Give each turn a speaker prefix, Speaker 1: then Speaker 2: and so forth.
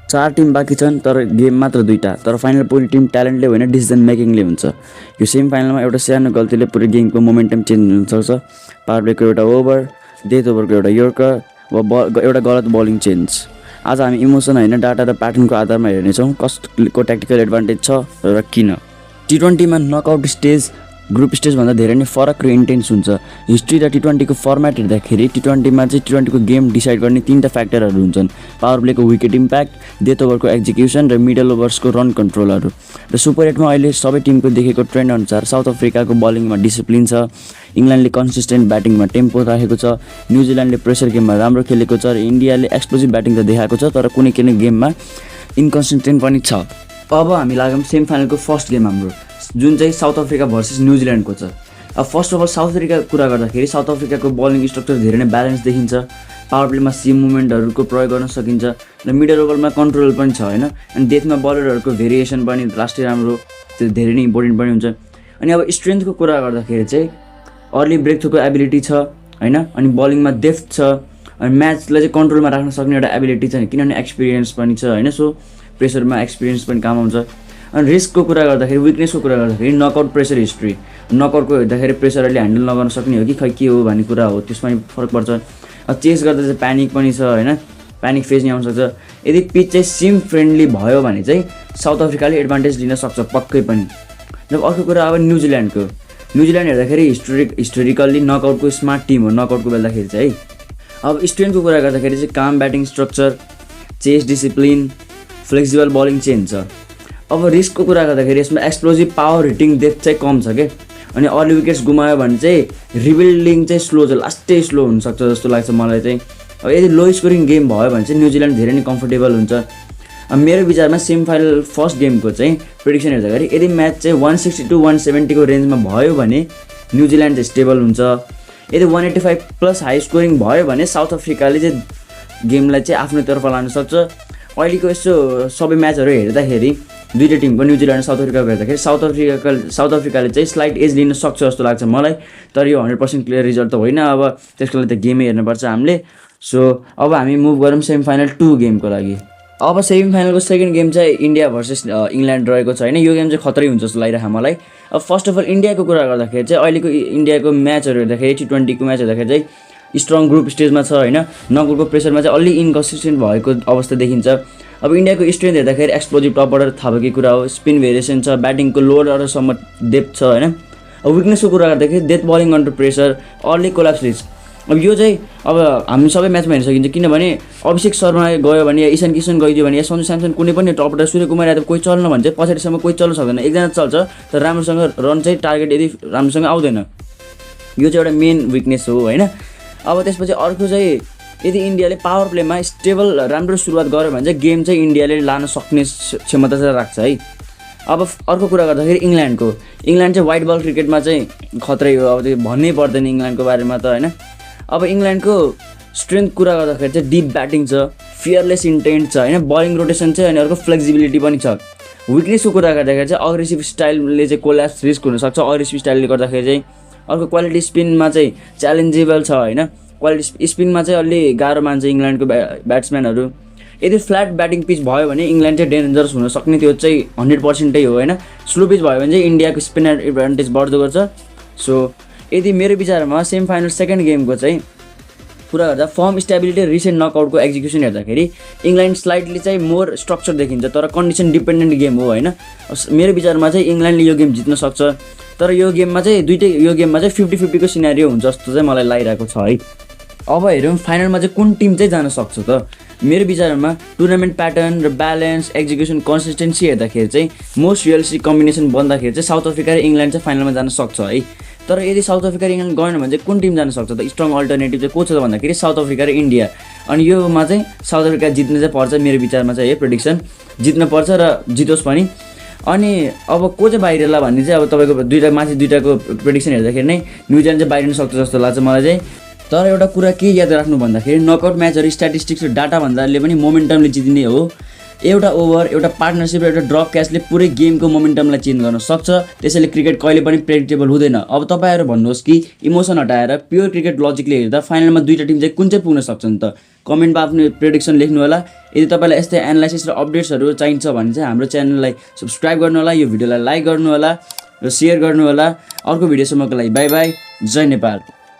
Speaker 1: 4 team बाँकी छन् तर गेम मात्र 2टा। तर फाइनल पुरै टिम ट्यालेन्टले होइन डिसिजन मेकिङले हुन्छ। यो सेमी फाइनलमा एउटा सानो गल्तीले पुरै गेमको मोमेन्टम चेन्ज हुनसक्छ। पावर प्लेको एउटा ओभर, डेथ ओभरको एउटा यर्कर वा एउटा गलत बलिङ चेन्ज। आज हामी इमोसन होइन डाटा र प्याटर्नको आधारमा हेर्नेछौँ कसको ट्याक्टिकल एडभान्टेज छ र किन। टी20मा नकआउट स्टेज ग्रुप स्टेजभन्दा धेरै नै फरक र इन्टेन्स हुन्छ। हिस्ट्री र टी20को फर्मेट हेर्दाखेरि टी20मा चाहिँ टी20को गेम डिसाइड गर्ने 3टा फ्याक्टरहरू हुन्छन्। पावर प्लेको विकेट इम्प्याक्ट, डेथ ओभरको एक्जिक्युसन र मिडल ओभर्सको रन कन्ट्रोलहरू। र सुपर 8मा अहिले सबै टिमको देखेको ट्रेन्ड अनुसार साउथ अफ्रिकाको बलिङमा डिसिप्लिन छ, इङ्ल्यान्डले कन्सिस्टेन्ट ब्याटिङमा टेम्पो राखेको छ, न्युजिल्यान्डले प्रेसर गेममा राम्रो खेलेको छ र इन्डियाले एक्सप्लोजिभ ब्याटिङ त देखाएको छ तर कुनै गेममा इन्कन्सिस्टेन्ट पनि छ। अब हामी लाग्यौँ सेमी फाइनलको फर्स्ट गेम हाम्रो, जुन चाहिँ साउथ अफ्रिका भर्सेस न्युजिल्यान्डको छ। अब फर्स्ट अफ अल साउथ अफ्रिकाको कुरा गर्दाखेरि साउथ अफ्रिकाको बलिङ स्ट्रक्चर धेरै नै ब्यालेन्स देखिन्छ। पावर प्लेमा सिम मुभमेन्टहरूको प्रयोग गर्न सकिन्छ र मिडल ओभरमा कन्ट्रोल पनि छ होइन। अनि डेथमा बलरहरूको भेरिएसन पनि लास्टै राम्रो, त्यो धेरै नै इम्पोर्टेन्ट पनि हुन्छ। अनि अब स्ट्रेन्थको कुरा गर्दाखेरि चाहिँ अर्ली ब्रेक थ्रुको एबिलिटी छ होइन, अनि बलिङमा डेप्थ छ, अनि म्याचलाई चाहिँ कन्ट्रोलमा राख्न सक्ने एउटा एबिलिटी छ किनभने एक्सपिरियन्स पनि छ होइन। सो प्रेसरमा एक्सपिरियन्स पनि काम आउँछ। अनि रिस्कको कुरा गर्दाखेरि विकनेसको कुरा गर्दाखेरि नकआउट प्रेसर हिस्ट्री, नकआउटको हेर्दाखेरि प्रेसरले ह्यान्डल नगर्न सक्ने हो कि खै के हो भन्ने कुरा हो, त्यसमा फरक पर्छ। चेस गर्दा चाहिँ प्यानिक पनि छ होइन, प्यानिक फेज नि आउनसक्छ। यदि पिच चाहिँ सिम फ्रेन्डली भयो भने चाहिँ साउथ अफ्रिकाले एडभान्टेज लिन सक्छ पक्कै पनि। जब अर्को कुरा अब न्युजिल्यान्ड हेर्दाखेरि हिस्टोरिकल्ली नकआउटको स्मार्ट टिम हो नकआउटको बेलाखेरि चाहिँ। अब स्ट्रेन्थको कुरा गर्दाखेरि चाहिँ काम batting structure, chase discipline, flexible bowling change छ। अब रिस्कको कुरा गर्दाखेरि यसमा एक्सप्लोजिभ पावर हिटिङ डेप्थ चाहिँ कम छ क्या। अनि अर्ली विकेट्स गुमायो भने चाहिँ रिबिल्डिङ चाहिँ स्लो छ, लास्टै स्लो हुनसक्छ जस्तो लाग्छ मलाई चाहिँ। अब यदि लो स्कोरिङ गेम भयो भने चाहिँ न्युजिल्यान्ड धेरै नै कम्फर्टेबल हुन्छ। अब मेरो विचारमा सेमी फाइनल फर्स्ट गेमको चाहिँ प्रेडिक्सन हेर्दाखेरि यदि म्याच चाहिँ 160 to 170 को रेन्जमा भयो भने न्युजिल्यान्ड चाहिँ स्टेबल हुन्छ। यदि 185 प्लस हाई स्कोरिङ भयो भने साउथ अफ्रिकाले चाहिँ गेमलाई चाहिँ आफ्नोतर्फ लान सक्छ। अहिलेको यसो सबै म्याचहरू हेर्दाखेरि दुईवटा टिमको न्युजिल्यान्ड साउथ अफ्रिकाको हेर्दाखेरि साउथ अफ्रिकाले चाहिँ स्लाइट एज लिन सक्छ जस्तो लाग्छ मलाई। तर यो 100% क्लियर रिजल्ट त होइन, अब त्यसको लागि त गेमै हेर्नुपर्छ हामीले। सो अब हामी मुभ गरौँ सेमी फाइनल 2 गेमको लागि। अब सेमी फाइनलको सेकेन्ड गेम चाहिँ इन्डिया भर्सेस इङ्ल्यान्ड रहेको छ होइन। यो गेम चाहिँ खतरै हुन्छ जस्तो लागिरहेको मलाई। अब फर्स्ट अफ अल इन्डियाको कुरा गर्दाखेरि चाहिँ अहिलेको इन्डियाको म्याचहरू हेर्दाखेरि टी20को म्याच हेर्दाखेरि चाहिँ स्ट्रङ ग्रुप स्टेजमा छ होइन। नकआउटको प्रेसरमा चाहिँ अलि इन्कन्सिस्टेन्ट भएको अवस्था देखिन्छ। अब इन्डियाको स्ट्रेन्थ हेर्दाखेरि एक्सप्लोजिभ टप अर्डर थाहा भएको कुरा हो, स्पिन भेरिएसन छ, ब्याटिङको लोअर अर्डरसम्म डेप्थ छ होइन। अब विकनेसको कुरा गर्दाखेरि death bowling under pressure, early collapse risk. अब यो चाहिँ अब हामी सबै म्याचमा हेर्न सकिन्छ किनभने अभिषेक शर्मा गयो भने या ईशान किशन गइदियो भने या सञ्जु स्यामसन कुनै पनि टप अर्डर सूर्य कुमार यादव कोही चल्न भने चाहिँ पछाडिसम्म कोही चल्न सक्दैन, एकजना चल्छ तर राम्रोसँग रन चाहिँ टार्गेट यदि राम्रोसँग आउँदैन। यो चाहिँ एउटा मेन विकनेस हो होइन। अब त्यसपछि अर्को चाहिँ यदि इन्डियाले पावर प्लेमा स्टेबल राम्रो सुरुवात गर्यो भने चाहिँ गेम चाहिँ इन्डियाले लान सक्ने क्षमता चाहिँ राख्छ है। अब अर्को कुरा गर्दाखेरि इङ्ल्यान्ड चाहिँ वाइट बल क्रिकेटमा चाहिँ खतरै हो, अब त्यो भन्नै पर्दैन इङ्ल्यान्डको बारेमा त होइन। अब इङ्ल्यान्डको स्ट्रेन्थ कुरा गर्दाखेरि चाहिँ डिप ब्याटिङ छ, फियरलेस इन्टेन्ट छ होइन, बलिङ रोटेसन चाहिँ अनि अर्को फ्लेक्सिबिलिटी पनि छ। विकनेसको कुरा गर्दाखेरि चाहिँ अग्रेसिभ स्टाइलले चाहिँ कोल्याप्स रिस्क हुनसक्छ, अग्रेसिभ स्टाइलले गर्दाखेरि चाहिँ। अर्को क्वालिटी स्पिनमा चाहिँ च्यालेन्जेबल छ होइन, क्वालिटी स्पिनमा चाहिँ अलि गाह्रो मान्छ इङ्ल्यान्डको ब्याट्सम्यानहरू। यदि फ्ल्याट ब्याटिङ पिच भयो भने इङ्ल्यान्ड चाहिँ डेन्जरस हुन सक्ने, त्यो चाहिँ 100% हो होइन। स्लो पिच भयो भने चाहिँ इन्डियाको स्पिनर एडभान्टेज बढ्दो गर्छ। सो यदि मेरो विचारमा सेमी फाइनल सेकेन्ड गेमको चाहिँ कुरा गर्दा फर्म स्टेबिलिटी रिसेन्ट नकआउटको एक्जिक्युसन हेर्दाखेरि इङ्ल्यान्ड स्लाइडली चाहिँ मोर स्ट्रक्चर देखिन्छ तर कन्डिसन डिपेन्डेन्ट गेम हो होइन। मेरो विचारमा चाहिँ इङ्ल्यान्डले यो गेम जित्न सक्छ तर यो गेममा चाहिँ 50-50 को सिनारियो हुन्छ जस्तो चाहिँ मलाई लागिरहेको छ है। अब हेरौँ फाइनलमा चाहिँ कुन टिम चाहिँ जान सक्छ त। मेरो विचारमा टुर्नामेन्ट प्याटर्न र ब्यालेन्स एक्जिक्युसन कन्सिस्टेन्सी हेर्दाखेरि चाहिँ मोस्ट रियलिस्टिक कम्बिनेसन बन्दाखेरि चाहिँ साउथ अफ्रिका र इङ्ल्यान्ड चाहिँ फाइनलमा जान सक्छ है। तर यदि साउथ अफ्रिका र इङ्ल्यान्ड गएन भने चाहिँ कुन टिम जान सक्छ त? स्ट्रङ अल्टरनेटिभ चाहिँ को छ भन्दाखेरि साउथ अफ्रिका र इन्डिया। अनि योमा चाहिँ साउथ अफ्रिका जित्न चाहिँ पर्छ, मेरो विचारमा चाहिँ है प्रेडिक्सन जित्न पर्छ र जितोस् पनि। अनि अब को चाहिँ बाहिरला भन्ने चाहिँ अब तपाईँको दुईटाको प्रेडिक्सन हेर्दाखेरि नै न्युजिल्यान्ड चाहिँ बाहिरिन सक्छ जस्तो लाग्छ मलाई चाहिँ। तर एउटा कुरा के याद राख्नु भन्दाखेरि नकआउट म्याचहरू स्ट्याटिस्टिक्स र डाटा भन्दाले पनि मोमेन्टमले जित्ने हो। एउटा ओभर, एउटा पार्टनरसिप र एउटा ड्रप क्याचले पुरै गेमको मोमेन्टमलाई चेन्ज गर्न सक्छ। त्यसैले क्रिकेट कहिले पनि प्रेडिक्टेबल हुँदैन। अब तपाईँहरू भन्नुहोस् कि इमोसन हटाएर प्योर क्रिकेट लजिकले हेर्दा फाइनलमा दुईवटा टिम चाहिँ कुन चाहिँ पुग्न सक्छन् त? कमेन्टमा आफ्नो प्रेडिक्सन लेख्नु होला। यदि तपाईँलाई यस्तै एनालाइसिस र अपडेट्सहरू चाहिन्छ भने चाहिँ हाम्रो च्यानललाई सब्सक्राइब गर्नु होला, यो भिडियोलाई लाइक गर्नु होला र सेयर गर्नु होला। अर्को भिडियोसम्मको लागि बाई बाई, जय नेपाल।